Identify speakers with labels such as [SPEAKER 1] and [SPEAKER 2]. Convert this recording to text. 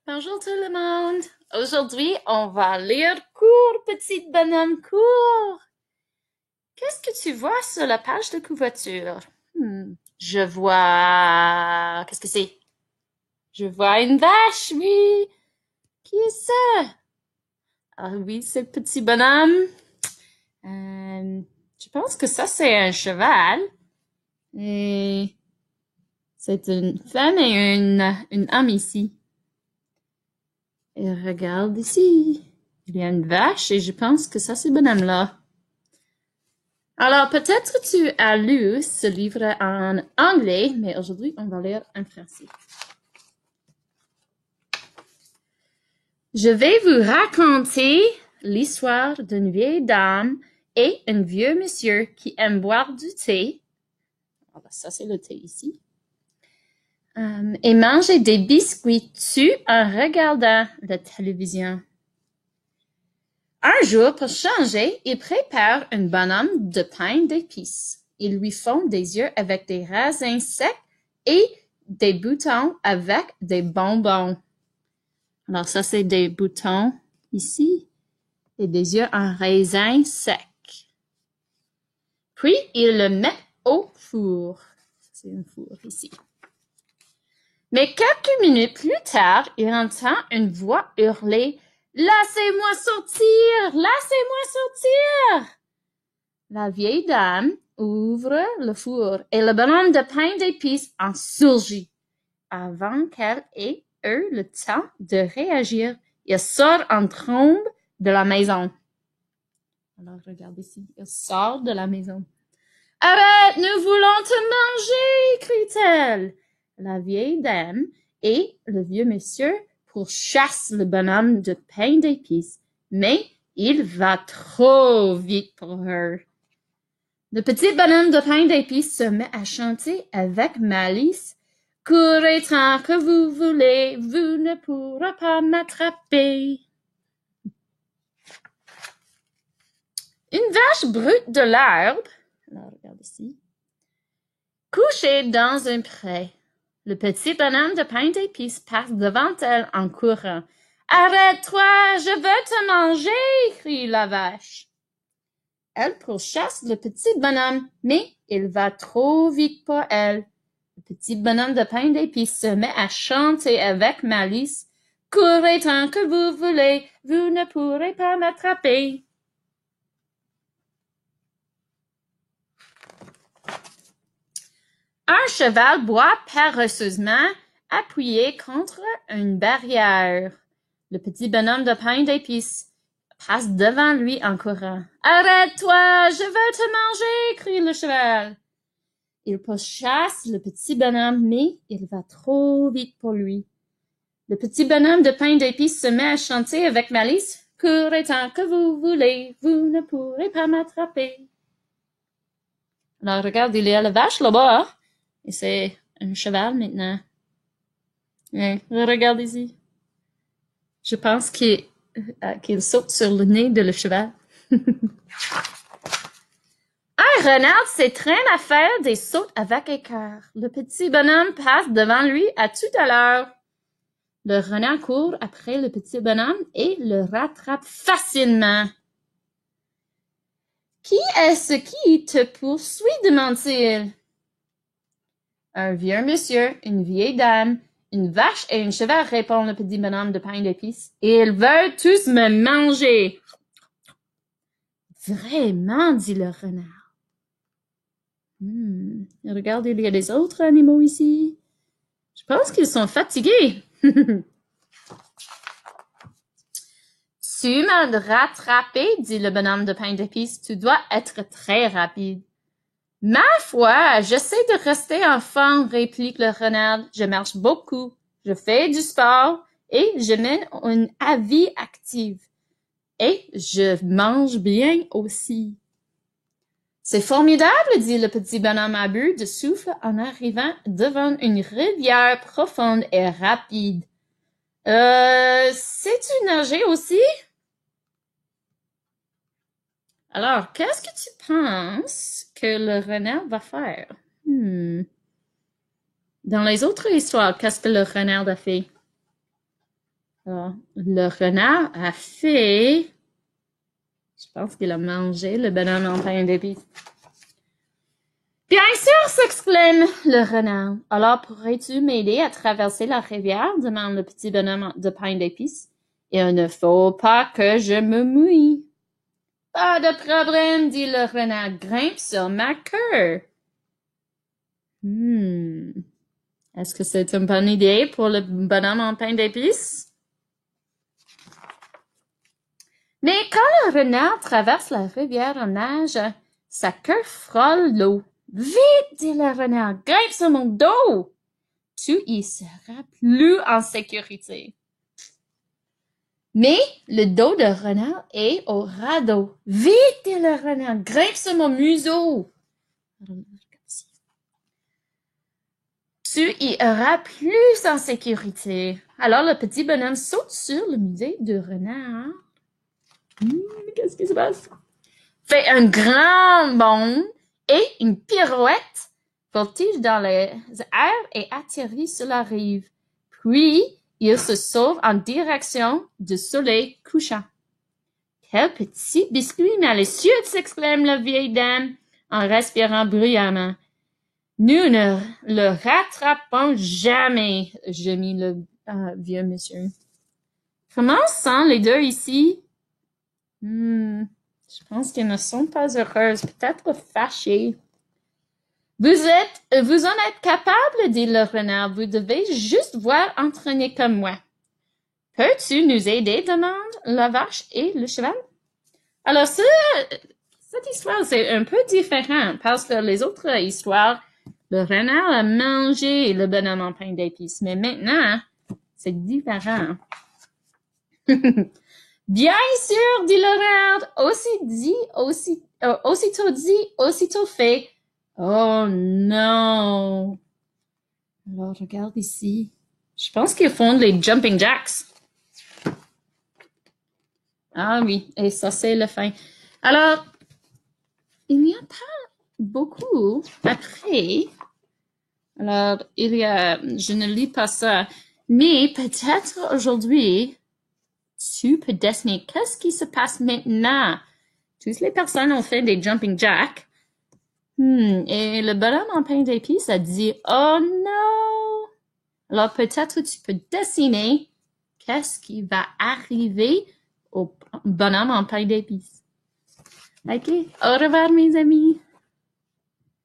[SPEAKER 1] Bonjour tout le monde. Aujourd'hui, on va lire Cours, petite bonhomme, cours. Qu'est-ce que tu vois sur la page de couverture? Je vois... Qu'est-ce que c'est? Je vois une vache, oui. Qui est ça? Ah oui, c'est le petit bonhomme. Je pense que ça, c'est un cheval. Et c'est une femme et une homme ici. Et regarde ici. Il y a une vache et je pense que ça, c'est le bonhomme-là. Alors, peut-être tu as lu ce livre en anglais, mais aujourd'hui, on va lire en français. Je vais vous raconter l'histoire d'une vieille dame et un vieux monsieur qui aiment boire du thé. Alors, ça, c'est le thé ici. Et manger des biscuits dessus en regardant la télévision. Un jour, pour changer, ils préparent un bonhomme de pain d'épices. Ils lui font des yeux avec des raisins secs et des boutons avec des bonbons. Alors ça, c'est des boutons ici et des yeux en raisin sec. Puis, ils le mettent au four. C'est un four ici. Mais quelques minutes plus tard, il entend une voix hurler « Laissez-moi sortir! Laissez-moi sortir! » La vieille dame ouvre le four et le bonhomme de pain d'épices en surgit. Avant qu'elle ait eu le temps de réagir, il sort en trombe de la maison. Alors, regarde ici, il sort de la maison. « Arrête, nous voulons te manger! » crie-t-elle. La vieille dame et le vieux monsieur pourchassent le bonhomme de pain d'épices, mais il va trop vite pour eux. Le petit bonhomme de pain d'épices se met à chanter avec malice. « Courez tant que vous voulez, vous ne pourrez pas m'attraper. » Une vache brute de l'herbe, alors regarde ici, couchée dans un pré. Le petit bonhomme de pain d'épices passe devant elle en courant. « Arrête-toi, je veux te manger !» crie la vache. Elle pourchasse le petit bonhomme, mais il va trop vite pour elle. Le petit bonhomme de pain d'épices se met à chanter avec malice. « Courez tant que vous voulez, vous ne pourrez pas m'attraper. » Un cheval boit paresseusement, appuyé contre une barrière. Le petit bonhomme de pain d'épices passe devant lui en courant. « Arrête-toi, je veux te manger !» crie le cheval. Il pourchasse le petit bonhomme, mais il va trop vite pour lui. Le petit bonhomme de pain d'épices se met à chanter avec malice. « Courez tant que vous voulez, vous ne pourrez pas m'attraper. » Alors regarde, il y a la vache là-bas, et c'est un cheval maintenant. Et regarde ici. Je pense qu'il saute sur le nez de le cheval. Un renard s'étraîne à faire des sauts avec écart. Le petit bonhomme passe devant lui à tout à l'heure. Le renard court après le petit bonhomme et le rattrape facilement. « Qui est-ce qui te poursuit ?» demande-t-il. Un vieux monsieur, une vieille dame, une vache et un cheval, répond le petit bonhomme de pain d'épices. Ils veulent tous me manger. Vraiment, dit le renard. Regarde, il y a des autres animaux ici. Je pense qu'ils sont fatigués. Tu m'as rattrapé, dit le bonhomme de pain d'épices. Tu dois être très rapide. Ma foi, j'essaie de rester en forme, réplique le renard. Je marche beaucoup, je fais du sport et je mène une vie active. Et je mange bien aussi. C'est formidable, dit le petit bonhomme à bout de souffle en arrivant devant une rivière profonde et rapide. Sais-tu nager aussi? Alors, qu'est-ce que tu penses que le renard va faire? Dans les autres histoires, qu'est-ce que le renard a fait? Alors, le renard a fait... Je pense qu'il a mangé le bonhomme en pain d'épices. Bien sûr, s'exclame le renard. Alors, pourrais-tu m'aider à traverser la rivière? Demande le petit bonhomme de pain d'épices. Il ne faut pas que je me mouille. Pas de problème, dit le renard. Grimpe sur ma queue. Est-ce que c'est une bonne idée pour le bonhomme en pain d'épices? Mais quand le renard traverse la rivière en nage, sa queue frôle l'eau. Vite, dit le renard, grimpe sur mon dos. Tu y seras plus en sécurité. Mais le dos de renard est au radeau. Vite, dit le renard, grimpe sur mon museau. Tu y auras plus en sécurité. Alors le petit bonhomme saute sur le museau du renard. Qu'est-ce qui se passe? Fait un grand bond et une pirouette, voltige dans les airs et atterrit sur la rive. Puis, il se sauve en direction du soleil couchant. Quel petit biscuit malicieux, s'exclame la vieille dame en respirant bruyamment. Nous ne le rattrapons jamais, gémit le vieux monsieur. Comment sont les deux ici? Je pense qu'elles ne sont pas heureuses, peut-être fâchées. Vous en êtes capable, dit le renard. Vous devez juste voir entraîner comme moi. Peux-tu nous aider, demande la vache et le cheval. Alors, cette histoire, c'est un peu différent parce que les autres histoires, le renard a mangé le bonhomme en pain d'épices. Mais maintenant, c'est différent. Bien sûr, dit le renard. Aussitôt dit, aussitôt fait. Oh non. Alors, regarde ici. Je pense qu'ils font les jumping jacks. Ah oui, et ça, c'est la fin. Alors, il n'y a pas beaucoup après. Alors, je ne lis pas ça, mais peut-être aujourd'hui, tu peux dessiner qu'est-ce qui se passe maintenant. Toutes les personnes ont fait des jumping jacks. Et le bonhomme en pain d'épices a dit, oh non! Alors peut-être tu peux dessiner qu'est-ce qui va arriver au bonhomme en pain d'épices. Ok, au revoir mes amis.